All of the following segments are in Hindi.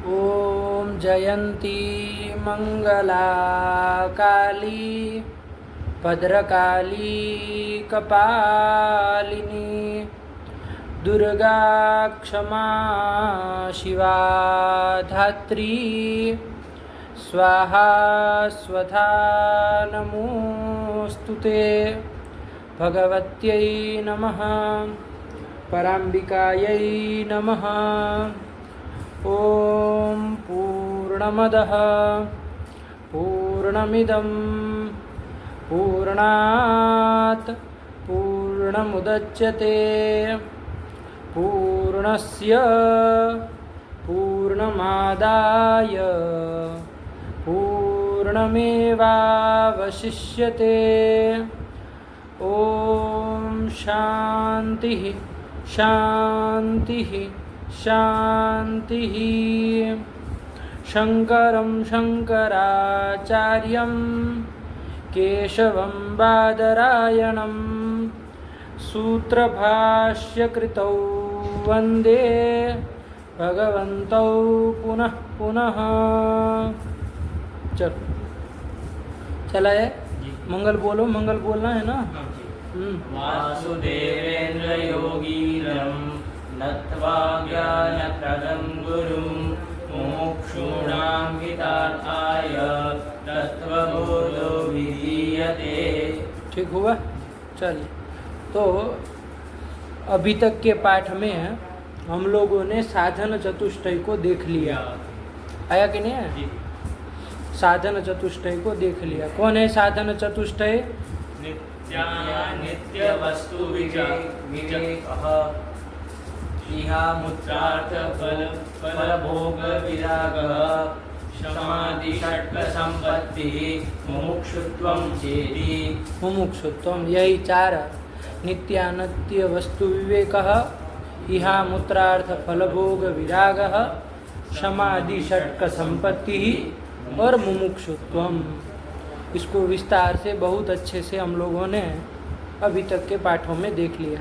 ॐ जयन्ती मंगला काली भद्रकाली कपालिनी दुर्गा क्षमा शिवा धात्री स्वाहा स्वधा नमोस्तुते भगवत्यै नमः पराम्बिकायै नमः। ॐ पूर्णमदः पूर्णमिदं पूर्णात् पूर्णमुदच्यते पूर्णस्य पूर्णमादाय पूर्णमेवावशिष्यते। ॐ शान्तिः शान्तिः शान्तिः। शङ्करं शङ्कराचार्यं केशवं बादरायणं सूत्रभाष्यकृतौ वन्दे भगवन्तौ पुनः पुनः। चला है मंगल बोलो, मंगल बोलना है ना। वासुदेवेन्द्र योगीन्द्रं नत्वा ज्ञानप्रदं गुरुं मुमुक्षूणां हितार्थाय तत्त्वबोधो विधीयते। ठीक हुआ। चलिए, तो अभी तक के पाठ में हम लोगों ने साधन चतुष्टय को देख लिया। आया कि नहीं है? साधन चतुष्टय को देख लिया। कौन है साधन चतुष्टय? नित्य वस्तु विवेकः इहामुत्रार्थ फल भोग विरागः समाधि षट्क संपत्ति मुमुक्षुत्वं चेति। मुमुक्षुत्वम, यही चार। नित्यानित्य वस्तु विवेकः इहामुत्रार्थ फल भोग विरागः समाधि षट्क संपत्ति और मुमुक्षुत्वम। इसको विस्तार से बहुत अच्छे से हम लोगों ने अभी तक के पाठों में देख लिया।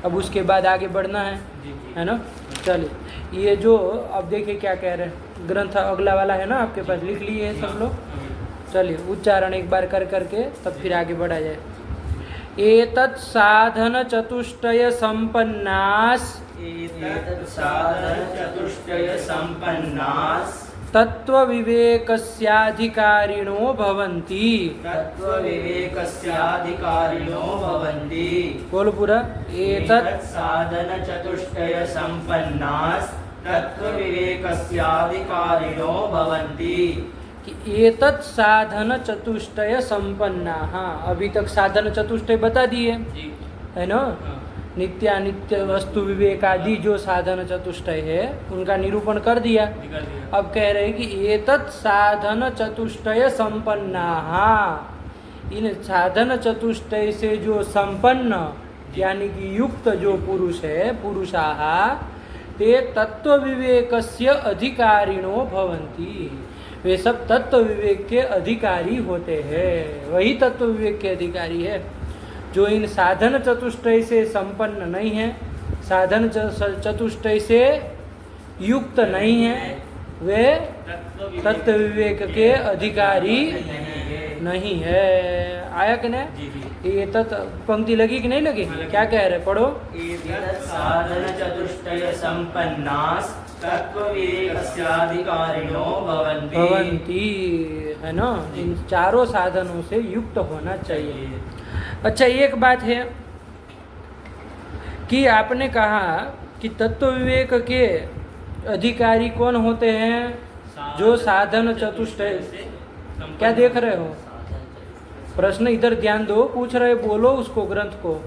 अब उसके बाद आगे बढ़ना है ना। चलिए, ये जो अब देखिए क्या कह रहे हैं। ग्रंथ अगला वाला है ना आपके पास, लिख लिए हैं सब लोग। चलिए उच्चारण एक बार कर करके तब फिर आगे बढ़ा जाए। एतत् साधन चतुष्टय संपन्नास तत्व विवेकस्याधिकारिणो भवन्ति। बोल पूरा। एतत् साधन चतुष्टय संपन्नास तत्व विवेकस्याधिकारिणो भवन्ति। कि एतत् साधन चतुष्टय संपन्ना। अभी तक साधन चतुष्टय बता दिए है ना। नित्यानित्य वस्तु विवेक आदि जो साधन चतुष्टय है उनका निरूपण कर दिया। अब कह रहे हैं कि एतत् साधन चतुष्टय संपन्ना। इन साधन चतुष्टय से जो संपन्न यानी कि युक्त जो पुरुष है, पुरुषाः ते तत्व विवेकस्य अधिकारिणो भवन्ति। वे सब तत्व विवेक के अधिकारी होते हैं। वही तत्व विवेक के अधिकारी है। जो इन साधन चतुष्टय से संपन्न नहीं है, साधन चतुष्टय से युक्त नहीं है, वे तत्व विवेक के अधिकारी नहीं है। आया कि नहीं? ये तत् पंक्ति लगी कि नहीं लगी? क्या कह रहे, पढ़ो। साधन चतुष्टय संपन्नास तत्व विवेकस्याधिकारिणो भवन्ति, है ना। इन चारों साधनों से युक्त होना चाहिए। अच्छा, एक बात है कि आपने कहा कि तत्व विवेक के अधिकारी कौन होते हैं? जो साधन चतुष्टय। क्या देख रहे हो? प्रश्न इधर ध्यान दो, पूछ रहे, बोलो उसको, ग्रंथ को।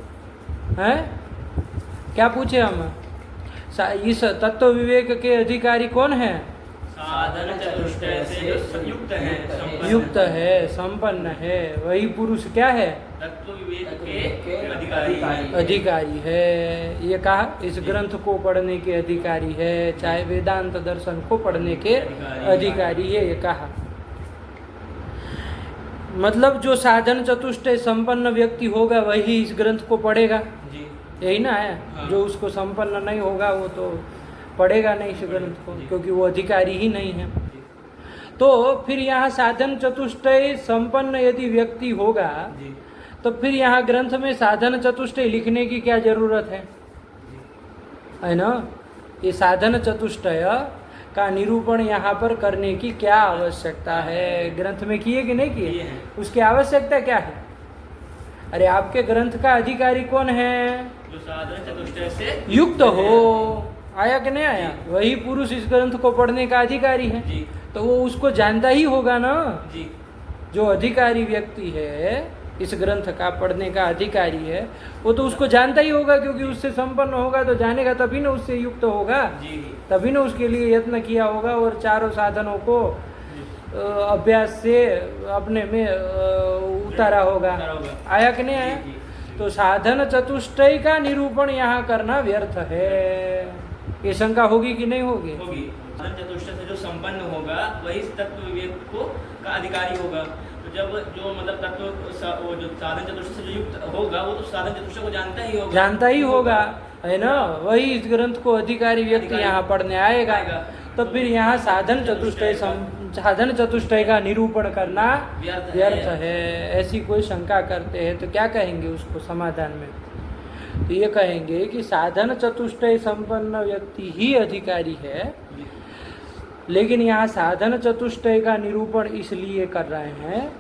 हैं? क्या पूछे हम? इस तत्व विवेक के अधिकारी कौन है? साधन चतुष्टय से युक्त है, संपन्न है। वही पुरुष क्या है? तत्व विवेक के अधिकारी है। ये कहा इस ग्रंथ को पढ़ने के अधिकारी है, चाहे वेदांत दर्शन को पढ़ने के अधिकारी है, ये कहा। मतलब जो साधन चतुष्टय संपन्न व्यक्ति होगा वही इस ग्रंथ को पढ़ेगा। यही ना है। जो उसको संपन्न नहीं होगा वो तो पढ़ेगा नहीं इस ग्रंथ को, क्योंकि वो अधिकारी ही नहीं है। तो फिर यहाँ साधन चतुष्टय संपन्न यदि व्यक्ति होगा तो फिर यहाँ ग्रंथ में साधन चतुष्टय लिखने की क्या जरूरत है ना? ये साधन चतुष्टय का निरूपण यहाँ पर करने की क्या आवश्यकता है? ग्रंथ में किए कि नहीं किए? उसकी आवश्यकता क्या है? अरे आपके ग्रंथ का अधिकारी कौन है? जो साधन चतुष्टय से युक्त हो। आया कि नहीं आया? वही पुरुष इस ग्रंथ को पढ़ने का अधिकारी है। जी। तो वो उसको जानता ही होगा ना। जी। जो अधिकारी व्यक्ति है, इस ग्रंथ का पढ़ने का अधिकारी है, वो तो उसको जानता ही होगा, क्योंकि उससे संपन्न होगा तो जानेगा, तभी ना उससे युक्त होगा, जी। तभी ना उसके लिए यत्न किया होगा और चारों साधनों को अभ्यास से अपने में उतारा होगा। आया कि नहीं आया? तो साधन चतुष्टय का निरूपण यहाँ करना व्यर्थ है। ये शंका होगी कि नहीं होगी? होगी। साधन चतुष्टय से जो संपन्न होगा वही तत्व विवेक को का अधिकारी होगा। तो जब जो मतलब तत्व वो जो साधन चतुष्टय से जो युक्त होगा वो तो साधन चतुष्टय को जानता ही होगा, है ना? वही इस ग्रंथ को अधिकारी व्यक्ति यहाँ पढ़ने आएगा। तो फिर यहाँ साधन चतुष्टय का निरूपण करना व्यर्थ है। ऐसी कोई शंका करते हैं तो क्या कहेंगे उसको समाधान में? तो ये कहेंगे कि साधन चतुष्टय संपन्न व्यक्ति ही अधिकारी है, लेकिन यहाँ साधन चतुष्टय का निरूपण इसलिए कर रहे हैं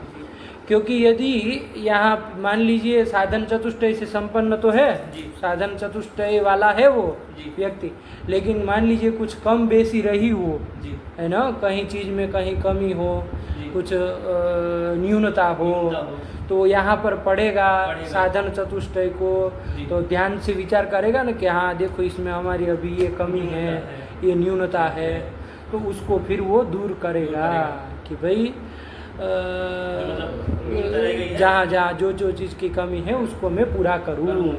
क्योंकि यदि यहाँ मान लीजिए साधन चतुष्टय से संपन्न तो है, साधन चतुष्टय वाला है वो व्यक्ति, लेकिन मान लीजिए कुछ कम बेसी रही हो, है ना, कहीं चीज में कहीं कमी हो, कुछ न्यूनता हो, तो यहाँ पर पढ़ेगा साधन चतुष्टय को, तो ध्यान से विचार करेगा ना कि हाँ देखो इसमें हमारी अभी ये कमी है, ये न्यूनता है, तो उसको फिर वो दूर करेगा कि भाई जहाँ जहाँ जो जो चीज़ की कमी है उसको मैं पूरा करूँ,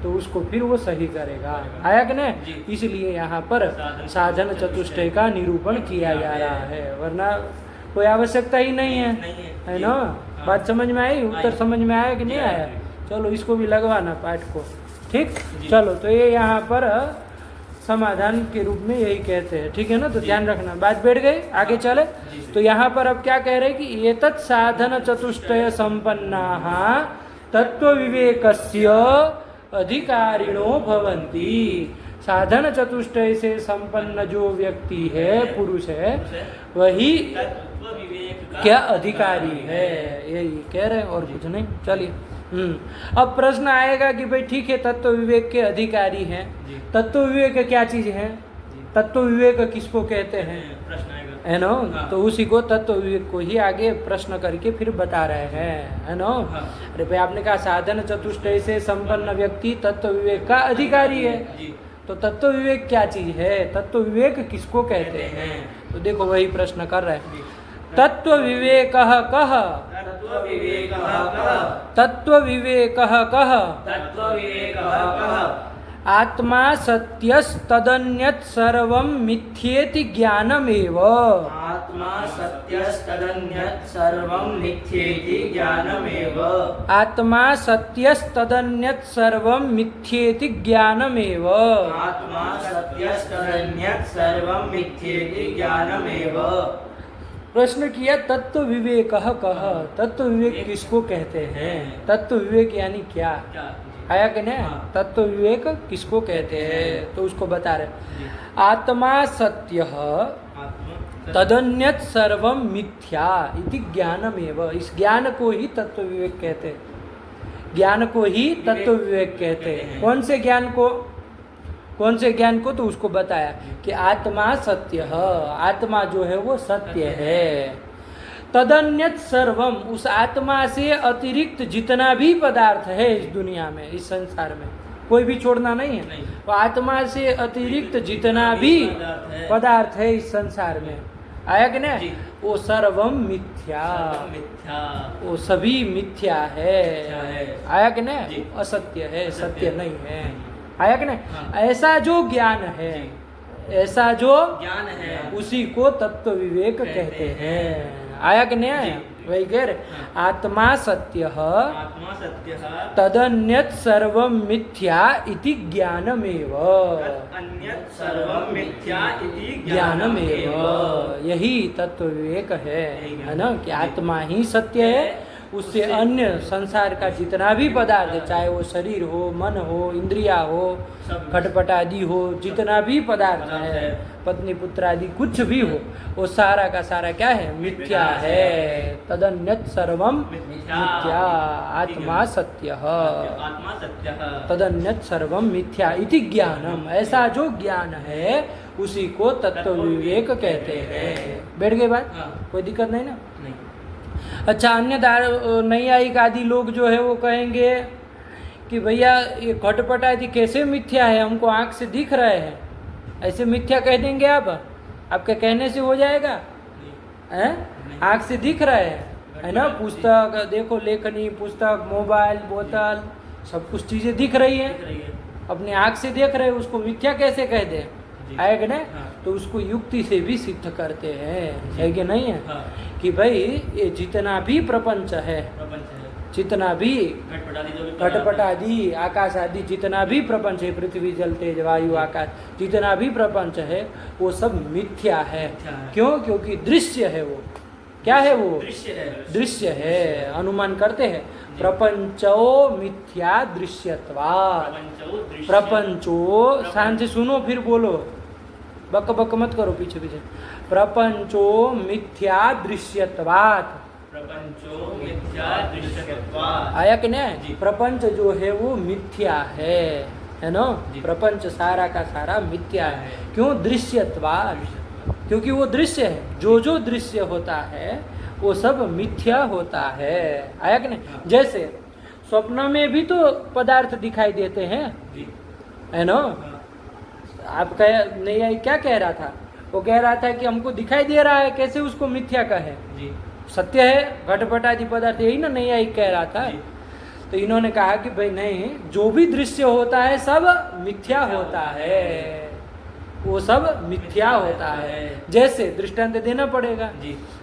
तो उसको फिर वो सही करेगा। आया कि नहीं? इसलिए यहाँ पर साधन चतुष्टय का निरूपण किया जा रहा है, वरना कोई आवश्यकता ही नहीं है ना? बात समझ में आई? उत्तर समझ में आया कि नहीं आया? चलो इसको भी लगवाना पाठ को, ठीक? चलो तो ये यहाँ पर समाधान के रूप में यही कहते हैं, ठीक है ना? तो ध्यान रखना, बात बैठ गई, आगे चले। तो यहाँ पर अब क्या कह रहे हैं कि एतत् साधन चतुष्टय संपन्नाः तत्व विवेकस्य अधिकारिणो भवन्ति। साधन चतुष्टय से संपन्न जो व्यक्ति है, पुरुष है, वही क्या अधिकारी है, यही कह रहे हैं और कुछ नहीं। चलिए अब प्रश्न आएगा कि भाई ठीक है, तत्व विवेक के अधिकारी हैं, तत्व विवेक क्या चीज है? तत्व विवेक किसको कहते हैं, है ना? तो उसी को तत्व विवेक को ही आगे प्रश्न करके फिर बता रहे हैं, है ना? अरे भाई आपने कहा साधन चतुष्टय से संपन्न व्यक्ति तत्व विवेक का अधिकारी है, तो तत्व विवेक क्या चीज है, तत्व विवेक किसको कहते हैं? तो देखो वही प्रश्न कर रहे हैं। तत्व विवेकः कः? तत्व विवेकः कः? आत्मा सत्यस्तदन्यत् सर्वं मिथ्येति ज्ञानमेव। आत्मा सत्यस्तदन्यत् सर्वं मिथ्येति ज्ञानमेव। आत्मा सत्यस्तदन्यत् सर्वं मिथ्येति ज्ञानमेव। आत्मा सत्यस्तदन्यत् सर्वं मिथ्येति ज्ञानमेव। प्रश्न किया तत्व विवेक कह, तत्व विवेक किसको कहते हैं? तत्व विवेक यानी क्या? आया कि नहीं? तत्व विवेक किसको कहते हैं? तो उसको बता रहे, आत्मा सत्य तदन्यत् सर्वं मिथ्या इति ज्ञानमेव। इस ज्ञान को ही तत्व विवेक कहते हैं, ज्ञान को ही तत्व विवेक कहते हैं। कौन से ज्ञान को? कौन से ज्ञान को? तो उसको बताया कि आत्मा सत्य है, आत्मा जो है वो सत्य है। तदन्यत् सर्वम, उस आत्मा से अतिरिक्त जितना भी पदार्थ है इस दुनिया में, इस संसार में, कोई भी छोड़ना नहीं है। वो आत्मा से अतिरिक्त जितना भी पदार्थ है इस संसार में, आया कि नहीं? वो सर्वम मिथ्या, वो सभी मिथ्या है। आया कि नहीं? असत्य है, सत्य नहीं है। आया कि नहीं? ऐसा जो ज्ञान है, ऐसा जो ज्ञान है, उसी को तत्व विवेक कहते हैं। आया कि नहीं आया? वही कह रहे, आत्मा सत्यः आत्मा सत्यः तदन्यत् सर्वं मिथ्या इति ज्ञानमेव। अन्यत् सर्वं मिथ्या इति ज्ञानमेव, यही तत्व विवेक है ना, कि आत्मा ही सत्य है, उससे अन्य संसार का जितना भी पदार्थ है, चाहे वो शरीर हो, मन हो, इंद्रिया हो, खटपट आदि हो, जितना भी पदार्थ है, पत्नी पुत्र आदि कुछ भी हो, वो सारा का सारा क्या है, मिथ्या है। तदन्यत् सर्वम मिथ्या आत्मा सत्यः आत्मा सत्यः तदन्यत् सर्वम मिथ्या इति ज्ञानम, ऐसा जो ज्ञान है उसी को तत्व विवेक कहते हैं। बैठ गए बात, कोई दिक्कत नहीं ना? नहीं। अच्छा, अन्य नैयायिक आदि लोग जो है वो कहेंगे कि भैया ये घटपट आदि कैसे मिथ्या है, हमको आँख से दिख रहे हैं, ऐसे मिथ्या कह देंगे आप? आपके कहने से हो जाएगा? हैं? आँख से दिख रहे हैं, है ना, पुस्तक देखो, लेखनी, पुस्तक, मोबाइल, बोतल, सब कुछ चीज़ें दिख रही है, अपने आँख से देख रहे हैं, उसको मिथ्या कैसे कह दें? आएगा ना? तो उसको युक्ति से भी सिद्ध करते हैं, है कि नहीं है? कि भाई ये जितना भी प्रपंच है, जितना भी घटपट आदि, आकाश आदि, जितना भी प्रपंच है, पृथ्वी जल तेज वायु आकाश, जितना भी प्रपंच है वो सब मिथ्या है। क्यों? क्योंकि दृश्य है वो। क्या है वो? दृश्य है। अनुमान करते हैं, प्रपंचो मिथ्या दृश्यत्वात्। प्रपंचो, शांति से सुनो फिर बोलो, बक बक मत करो पीछे पीछे। प्रपंचो मिथ्या दृश्यत्वात्। प्रपंचो मिथ्या दृश्यत्वात्। आया कि नहीं? प्रपंच जो है वो मिथ्या है ना? प्रपंच सारा का सारा मिथ्या है। क्यों? दृश्यत्वात्, क्योंकि वो दृश्य है। जो जो दृश्य होता है वो सब मिथ्या होता है। आया कि नहीं? जैसे स्वप्न में भी तो पदार्थ दिखाई देते हैं, है ना? आप नहीं, क्या कह रहा था? वो कह रहा था कि हमको दिखाई दे रहा है, कैसे उसको मिथ्या कहे? सत्य है घटपट आदि पदार्थ, यही ना नहीं कह रहा था। तो इन्होंने कहा कि भाई नहीं, जो भी दृश्य होता है सब मिथ्या होता है, वो सब मिथ्या होता है। जैसे दृष्टांत देना पड़ेगा।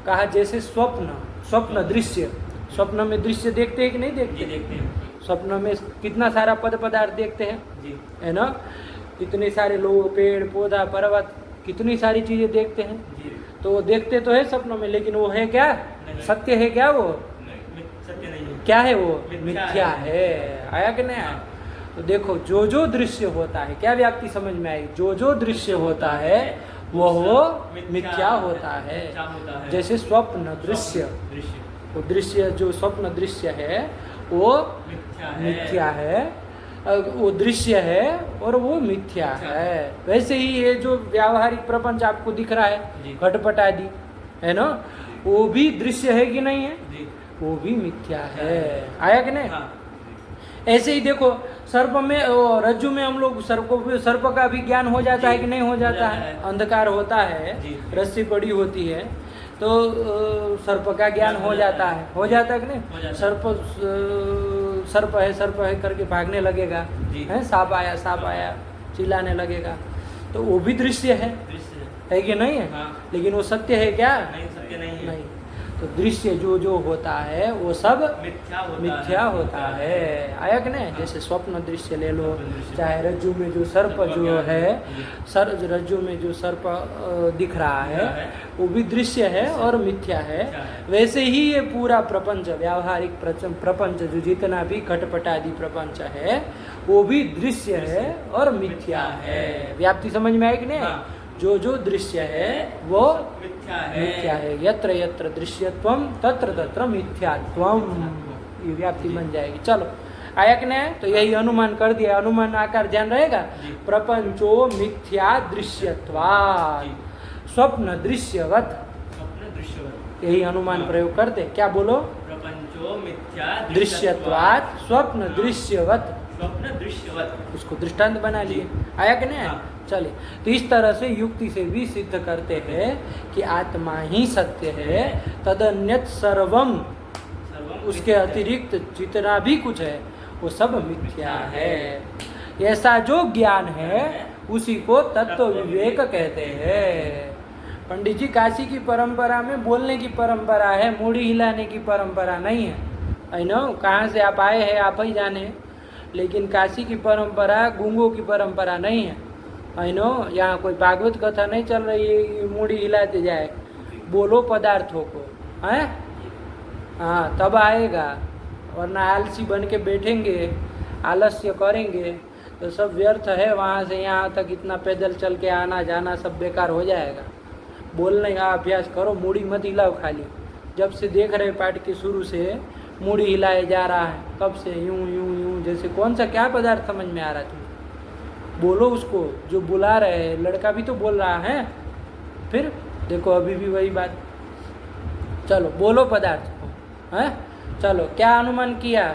कहा जैसे स्वप्न दृश्य, स्वप्न में दृश्य देखते हैं कि नहीं देखते? देखते हैं। स्वप्न में कितना सारा पदार्थ देखते हैं, है ना? कितने सारे लोग, पेड़ पौधा, पर्वत, कितनी सारी चीजें देखते हैं। तो वो देखते तो है स्वप्न में, लेकिन वो है क्या? सत्य है क्या? वो सत्य नहीं है। क्या है? वो मिथ्या है। आया कि नहीं? तो देखो, जो जो दृश्य होता है, क्या व्याप्ति समझ में आई? जो जो दृश्य होता है वो मिथ्या होता है। जैसे स्वप्न दृश्य, वो दृश्य जो स्वप्न दृश्य है वो मिथ्या है, वो दृश्य है और वो मिथ्या है। वैसे ही ये जो व्यावहारिक प्रपंच आपको दिख रहा है, घटपट आदि, है ना, वो भी दृश्य है कि नहीं है? वो भी मिथ्या है। आया कि नहीं? ऐसे ही देखो, सर्प में, रज्जु में हम लोग सर्प का भी ज्ञान हो जाता है कि नहीं हो जाता है? अंधकार होता है, रस्सी पड़ी होती है, तो सर्प का ज्ञान हो जाता है। हो जाता है कि नहीं? सर्प है करके भागने लगेगा, है, सांप आया चिल्लाने लगेगा, तो वो भी दृश्य है कि नहीं है? लेकिन वो सत्य है क्या? नहीं, सत्य नहीं है। नहीं। तो दृश्य जो जो होता है वो सब मिथ्या होता है। आया कि नहीं? जैसे स्वप्न दृश्य ले लो, चाहे रज्जु में जो सर्प जो है, रज्जु में जो सर्प दिख रहा है वो भी दृश्य है और मिथ्या है। वैसे ही ये पूरा प्रपंच, व्यावहारिक प्रपंच जो जितना भी घटपट आदि प्रपंच है वो भी दृश्य है और मिथ्या है। व्याप्ति समझ में आए कि नहीं? जो जो दृश्य है वो मिथ्या है। यत्र यत्र दृश्यत्वम तत्र तत्र मिथ्यात्वम, ये व्याप्ति बन जाएगी। चलो, आया कि नहीं? तो यही अनुमान कर दिया। अनुमान आकार ध्यान रहेगा। प्रपंचो मिथ्या दृश्यत्वात् स्वप्न दृश्यवत, यही अनुमान प्रयोग करते। क्या बोलो? प्रपंचो मिथ्या दृश्यत्वात् स्वप्न दृश्यवत, उसको दृष्टांत बना लिए। आया कि नहीं? चलिए, तो इस तरह से युक्ति से भी सिद्ध करते हैं कि आत्मा ही सत्य है, तदन्यत् सर्वम, उसके अतिरिक्त जितना भी कुछ है वो सब मिथ्या है। ऐसा जो ज्ञान है उसी को तत्व विवेक कहते हैं। पंडित जी काशी की परंपरा में बोलने की परंपरा है, मूड़ी हिलाने की परंपरा नहीं है। आई नो कहाँ से आप आए हैं आप ही जाने, लेकिन काशी की परंपरा गूंगों की परंपरा नहीं है। आई नो यहाँ कोई भागवत कथा नहीं चल रही है कि मूड़ी हिलाते जाए। बोलो पदार्थों को, हैं? हाँ तब आएगा, वरना आलसी बन के बैठेंगे, आलस्य करेंगे तो सब व्यर्थ है। वहाँ से यहाँ तक इतना पैदल चल के आना जाना सब बेकार हो जाएगा। बोलने का अभ्यास करो, मूड़ी मत हिलाओ खाली। जब से देख रहे पाठ के शुरू से मूड़ी हिलाए जा रहा है, कब से यूं यूं यूं, जैसे कौन सा क्या पदार्थ समझ में आ रहा है तुम्हें? बोलो उसको, जो बुला रहे हैं, लड़का भी तो बोल रहा है। फिर देखो अभी भी वही बात। चलो बोलो पदार्थ को, हैं? चलो क्या अनुमान किया?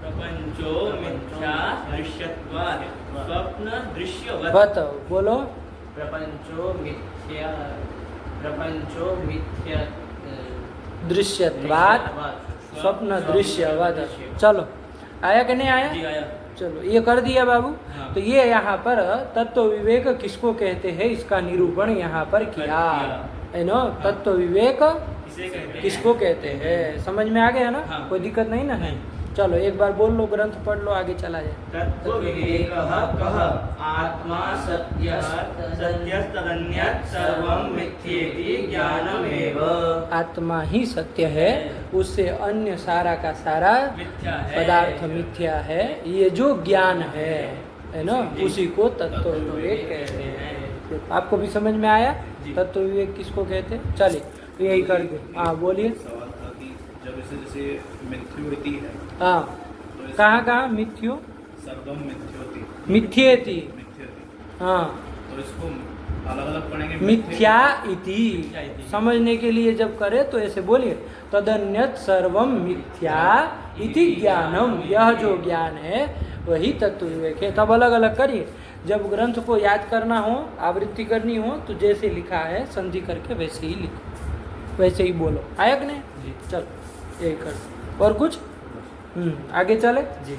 प्रपंचो मिथ्या दृश्यत्वात् स्वप्न दृश्यवत्। बताओ, बोलो। प्रपंचो मिथ्या दृश्यत्वात् स्वप्न दृश्यवत्। चलो आया कि नहीं आया? जी आया। चलो ये कर दिया बाबू। हाँ। तो ये यहाँ पर तत्व विवेक किसको कहते हैं इसका निरूपण यहाँ पर किया है ना। तत्व विवेक इसे कहते हैं। किसको कहते हैं समझ में आ गया ना? हाँ। कोई दिक्कत नहीं ना? नहीं। चलो एक बार बोल लो, ग्रंथ पढ़ लो, आगे चला जाए। तत्व विवेकः कः आत्मा सत्यः सत्यस्तदन्यत् सर्वं मिथ्येति ज्ञानमेव। आत्मा ही सत्य है, उससे अन्य सारा का सारा मिथ्या है। पदार्थ मिथ्या है। ये जो ज्ञान है ना, उसी को तत्व विवेक कहते हैं। आपको भी समझ में आया जी। तत्व विवेक किसको कहते हैं? चलिए यही कर दो। हाँ बोलिए। सवाल था कि जब इसे जैसे मिथ्योति है हाँ तो इसे कहाँ कहाँ मिथ्यो सर्वम मिथ्योति मिथ्येति। मिथ्यति, हाँ तो इसको अलग अलग पढ़ेंगे। मिथ्या इति इति। समझने के लिए जब करे तो ऐसे बोलिए, तदन्यत सर्वम मिथ्या इति ज्ञानम। यह जो ज्ञान है वही तत्व विवेक है। तब अलग अलग करिए। जब ग्रंथ को याद करना हो, आवृत्ति करनी हो, तो जैसे लिखा है संधि करके वैसे ही लिखो, वैसे ही बोलो। आया कि नहीं? जी। चलो यही कर। और कुछ आगे चले। जी।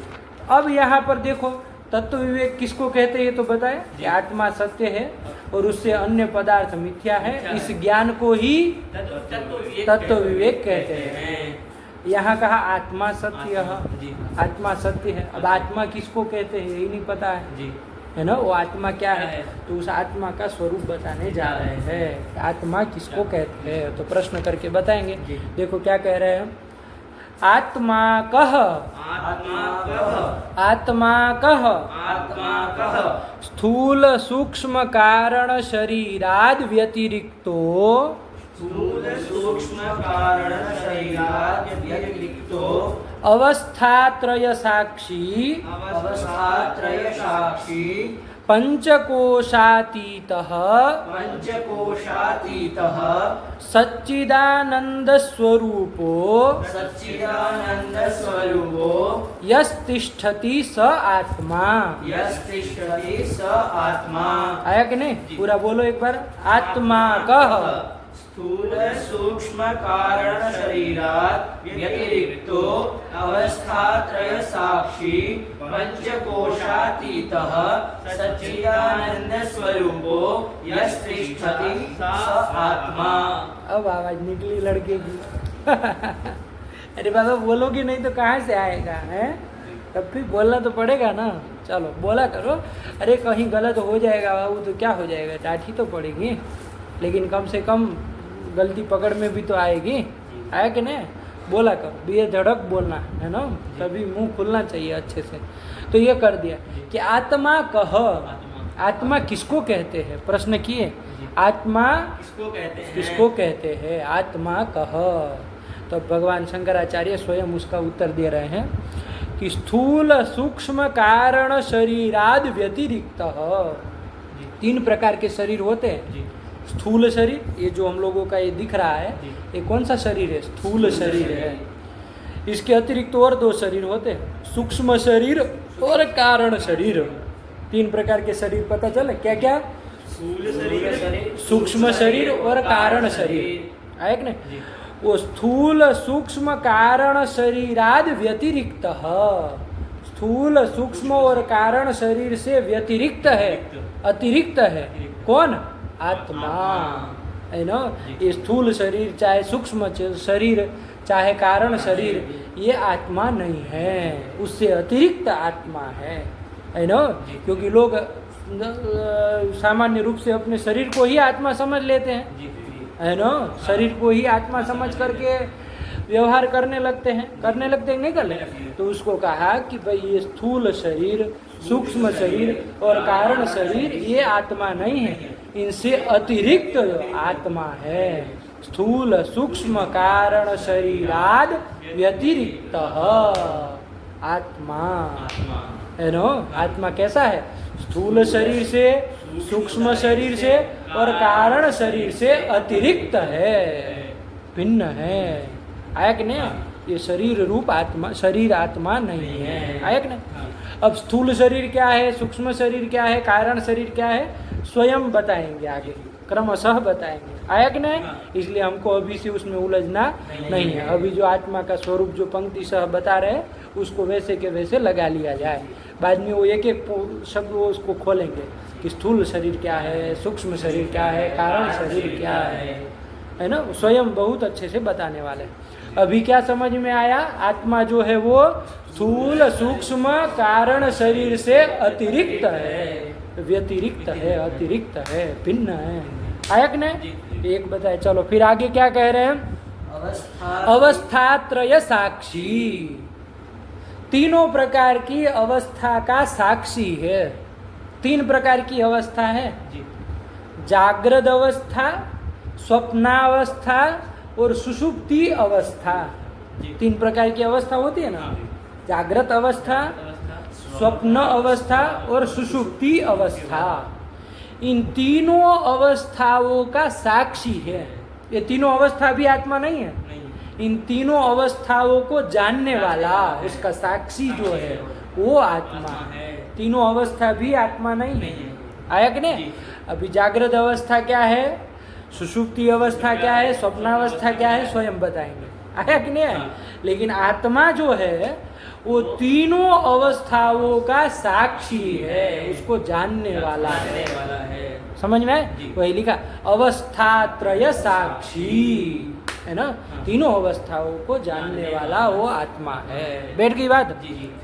अब यहाँ पर देखो तत्व विवेक किसको कहते हैं, ये तो बताया कि आत्मा सत्य है और उससे अन्य पदार्थ मिथ्या है। मिथ्या इस है। ज्ञान को ही तत्व विवेक कहते हैं। यहाँ कहा आत्मा सत्य है। जी। आत्मा सत्य है। अब आत्मा किसको कहते हैं यही नहीं पता है, जी। है ना? वो आत्मा क्या है? क्या है? तो उस आत्मा का स्वरूप बताने जा रहे हैं। आत्मा किसको कहते हैं तो प्रश्न करके बताएंगे। जी। देखो क्या कह रहे हैं। आत्मा कह, आत्मा कः आत्मा कह, आत्मा कः स्थूल सूक्ष्म कारण शरीराद व्यतिरिक्तो स्थूल सूक्ष्म कारण शरीरात् व्यतिरिक्तो अवस्थात्रय साक्षी अवस्थात्रय साक्षी पंचकोशातीतः पंचकोशातीतः सच्चिदानंद स्वरूपो सच्चिदानंद स्वरूपो यस्तिष्ठति स आत्मा। यस्तिष्ठति स आत्मा। आया कि नहीं? पूरा बोलो एक बार। आत्मा कह, स्थूल सूक्ष्म कारण शरीरात् व्यतिरिक्तो अवस्थात्रय साक्षी पंचकोशातीतः सच्चिदानंद स्वरूपो यस्तिष्ठति स आत्मा। अब आवाज निकली लड़के की। अरे बाबा बोलोगे नहीं तो कहाँ से आएगा है? तब भी बोलना तो पड़ेगा ना। चलो बोला करो। अरे कहीं गलत हो जाएगा बाबू तो क्या हो जाएगा, डांट ही तो पड़ेगी, लेकिन कम से कम गलती पकड़ में भी तो आएगी। आया कि नहीं? बोला करो, बेधड़क बोलना है ना, तभी मुंह खुलना चाहिए अच्छे से। तो ये कर दिया कि आत्मा कह। आत्मा किसको कहते हैं प्रश्न किए। आत्मा किसको कहते हैं? किसको कहते हैं? आत्मा कह। तो भगवान शंकराचार्य स्वयं उसका उत्तर दे रहे हैं कि स्थूल सूक्ष्म कारण शरीराद व्यतिरिक्त। तीन प्रकार के शरीर होते हैं। जी। स्थूल शरीर, ये जो हम लोगों का ये दिख रहा है, जी। ये कौन सा शरीर है? स्थूल शरीर है। इसके अतिरिक्त और दो शरीर होते हैं, सूक्ष्म शरीर और कारण शरीर। तीन प्रकार के शरीर पता चले क्या क्या? स्थूल शरीर, सूक्ष्म शरीर और कारण शरीर। आया कि नहीं? जी। वो स्थूल सूक्ष्म कारण शरीराद व्यतिरिक्त। स्थूल सूक्ष्म और कारण शरीर से व्यतिरिक्त है, अतिरिक्त है। कौन? आत्मा। है ना। ये स्थूल शरीर चाहे सूक्ष्म शरीर चाहे कारण शरीर, ये आत्मा नहीं है, उससे अतिरिक्त आत्मा है ना। क्योंकि लोग सामान्य रूप से अपने शरीर को ही आत्मा समझ लेते हैं, है ना। शरीर को ही आत्मा समझ करके व्यवहार करने लगते हैं नहीं कर लेते। तो उसको कहा कि भाई ये स्थूल शरीर, सूक्ष्म शरीर और कारण शरीर ये आत्मा नहीं है, इनसे अतिरिक्त आत्मा है। स्थूल सूक्ष्म कारण शरीराद व्यतिरिक्त आत्मा, है ना। आत्मा कैसा है? स्थूल शरीर से, सूक्ष्म शरीर से और कारण शरीर से अतिरिक्त है, भिन्न है। आया कि नहीं? ये शरीर रूप आत्मा, शरीर आत्मा नहीं है। आया कि नहीं? अब स्थूल शरीर क्या है, सूक्ष्म शरीर क्या है, कारण शरीर क्या है, स्वयं बताएंगे आगे, क्रमशः बताएंगे। आया कि नहीं? इसलिए हमको अभी से उसमें उलझना नहीं है। अभी जो आत्मा का स्वरूप जो पंक्ति सह बता रहे हैं उसको वैसे के वैसे लगा लिया जाए। बाद में वो एक एक शब्द वो उसको खोलेंगे कि स्थूल शरीर क्या है, सूक्ष्म शरीर क्या है, कारण शरीर क्या है ना। स्वयं बहुत अच्छे से बताने वाले। अभी क्या समझ में आया? आत्मा जो है वो स्थूल सूक्ष्म कारण शरीर से अतिरिक्त है, व्यतिरिक्त है, अतिरिक्त है, भिन्न है। आया कि नहीं? एक बताए। चलो फिर आगे क्या कह रहे हैं? अवस्थात्रय साक्षी, तीनों प्रकार की अवस्था का साक्षी है। 3 प्रकार की अवस्था है, जागृत अवस्था, स्वप्नावस्था और सुषुप्ति अवस्था। 3 प्रकार की अवस्था होती है ना, जागृत अवस्था, स्वप्न अवस्था और सुषुप्ति अवस्था। इन तीनों अवस्थाओं का साक्षी है। ये तीनों अवस्था भी आत्मा नहीं है, इन तीनों अवस्थाओं को जानने वाला, उसका साक्षी जो है वो आत्मा है। तीनों अवस्था भी आत्मा नहीं है। आया कि नहीं? अभी जागृत अवस्था क्या है, सुषुप्ति अवस्था क्या है, स्वप्नावस्था क्या है, स्वयं बताएंगे। आया कि नहीं? लेकिन आत्मा जो है वो तीनों अवस्थाओं का साक्षी है, उसको जानने वाला है। समझ में आए? वही लिखा अवस्थात्रय साक्षी, है ना। तीनों अवस्थाओं को जानने वाला वो आत्मा है। बैठ गई बात?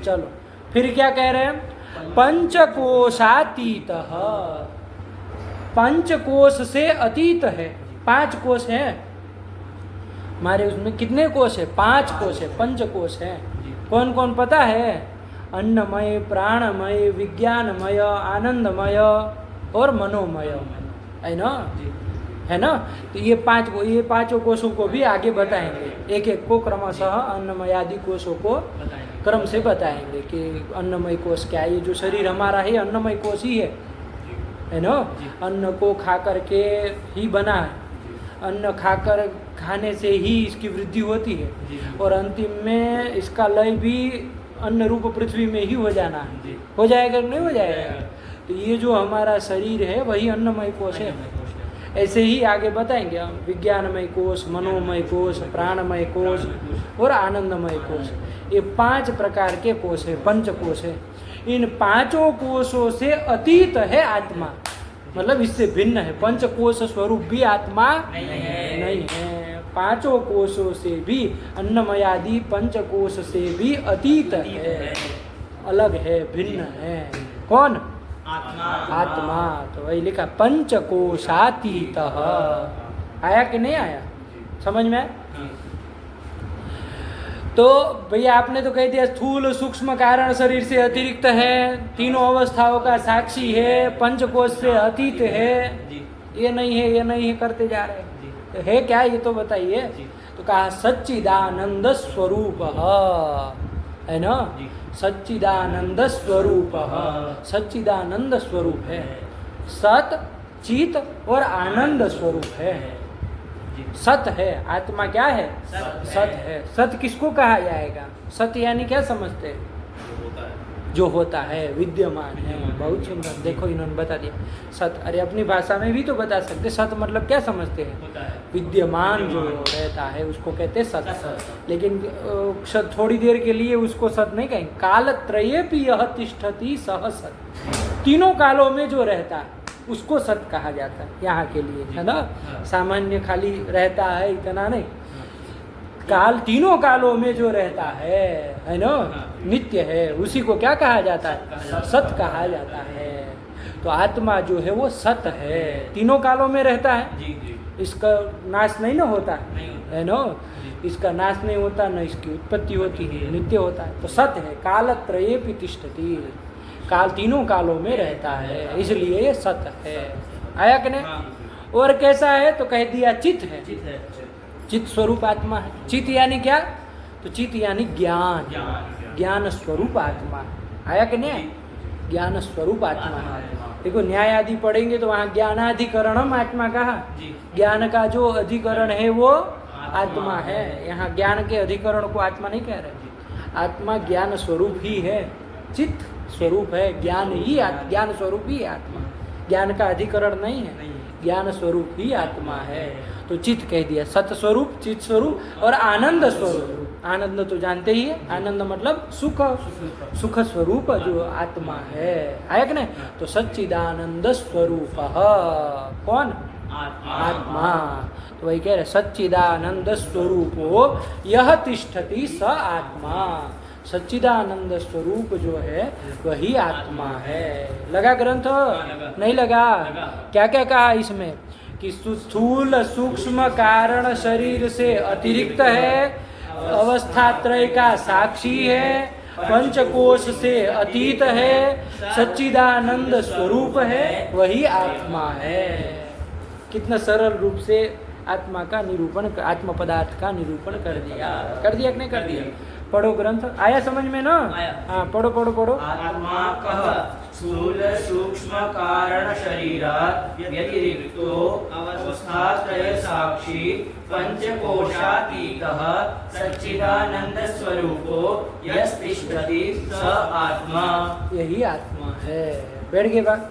चलो फिर क्या कह रहे हैं? पंचकोशातीत, पंचकोश से अतीत है। 5 कोश है हमारे, उसमें कितने कोश है? 5 कोश है, पंचकोश है। कौन कौन पता है? अन्नमय, प्राणमय, विज्ञानमय, आनंदमय और मनोमय, है ना, है ना। तो ये 5 कोशों को भी आगे बताएंगे, एक एक को क्रमशः अन्नमय आदि कोशों को क्रम से बताएंगे कि अन्नमय कोश क्या है। ये जो शरीर हमारा है अन्नमय कोश ही है ना। अन्न को खा करके ही बना है, अन्न खाकर खाने से ही इसकी वृद्धि होती है और अंतिम में इसका लय भी अन्न रूप पृथ्वी में ही हो जाना है। हो जाएगा नहीं हो जाएगा? तो ये जो हमारा शरीर है वही अन्नमय कोश है। ऐसे ही आगे बताएंगे हम, विज्ञानमय कोश, मनोमय कोश, प्राणमय कोश और आनंदमय कोश। ये 5 प्रकार के कोश है, पंचकोश है। इन 5 कोशों से अतीत है आत्मा, मतलब इससे भिन्न है। पंचकोश स्वरूप भी आत्मा नहीं है। 5 कोशों से भी, अन्नमयादि पंचकोश से भी अतीत है, अलग है, भिन्न है। कौन? आत्मा। तो वही लिखा पंचकोशातीत। आया कि नहीं आया? समझ में? तो भैया आपने तो कह दिया स्थूल सूक्ष्म कारण शरीर से अतिरिक्त है, तीनों अवस्थाओं का साक्षी है, पंचकोश से अतीत है, ये नहीं है, ये नहीं है करते जा रहे। तो है क्या ये तो बताइए। तो कहा सच्चिदानंद स्वरूप है ना, सच्चिदानंद स्वरूप, सच्चिदानंद स्वरूप है, सत चित और आनंद स्वरूप है। सत है, आत्मा क्या है? सत है। सत किसको कहा जाएगा? सत यानी क्या समझते हैं? जो होता है, विद्यमान है। बहुत सुंदर, देखो इन्होंने बता दिया सत। अरे अपनी भाषा में भी तो बता सकते। सत मतलब क्या समझते हैं? विद्यमान जो रहता है उसको कहते हैं सत। लेकिन थोड़ी देर के लिए उसको सत नहीं कहेंगे। काल त्रयेपि यह तिष्ठति सह सत, तीनों कालों में जो रहता है उसको सत कहा जाता है यहाँ के लिए, है ना। सामान्य खाली रहता है इतना नहीं, काल तीनों कालों में जो रहता है ना, नित्य है, उसी को क्या कहा जाता है? सत कहा जाता है। तो आत्मा जो है वो सत है, तीनों कालों में रहता है, इसका नाश नहीं ना होता है ना, इसका नाश नहीं होता, न इसकी उत्पत्ति होती है, नित्य होता है। तो सत है, कालत्रयेपि तिष्ठति, काल तीनों कालों में रहता है, इसलिए ये सत है। आया कि नहीं? और कैसा है तो कह दिया चित है, चित स्वरूप आत्मा है। चित यानी क्या? तो चित यानी ज्ञान, ज्ञान स्वरूप आत्मा है। आया कि नहीं? ज्ञान स्वरूप आत्मा है। देखो न्याय आदि पढ़ेंगे तो वहाँ ज्ञानाधिकरणम आत्मा कहा, ज्ञान का जो अधिकरण है वो आत्मा है। यहाँ ज्ञान के अधिकरण को आत्मा नहीं कह रहे, आत्मा ज्ञान स्वरूप ही है, चित्त स्वरूप है, ज्ञान ही ज्ञान स्वरूप ही आत्मा, ज्ञान का अधिकरण नहीं है, ज्ञान स्वरूप ही आत्मा है। तो चित्त कह दिया, सत स्वरूप, चित्त स्वरूप और आनंद स्वरूप। आनंद तो जानते ही है, आनंद मतलब सुख, सुख स्वरूप जो आत्मा है। आया कि नहीं? तो सच्चिदानंद स्वरूप कौन? आत्मा। तो वही कह रहे सच्चिदानंद स्वरूपो यह तिष्ठति स आत्मा। सच्चिदानंद स्वरूप जो है वही आत्मा है। लगा ग्रंथ? नहीं लगा? क्या क्या कहा इसमें कि स्थूल सूक्ष्म कारण शरीर से अतिरिक्त है, अवस्थात्रय का साक्षी है, पंचकोश से अतीत है, सच्चिदानंद स्वरूप है, वही आत्मा है। कितना सरल रूप से आत्मा का निरूपण, आत्म पदार्थ का निरूपण कर दिया कि नहीं कर दिया? पढ़ो ग्रंथ, आया समझ में ना? हाँ पढ़ो पढ़ो पढ़ो। आत्मा कह स्थूल सूक्ष्म कारण शरीरात् व्यतिरिक्तो अवस्थात्रय साक्षी पंचकोशातीतः सच्चिदानंद स्वरूपो यस्तिष्ठति स आत्मा। यही आत्मा है। बैठ गए बात?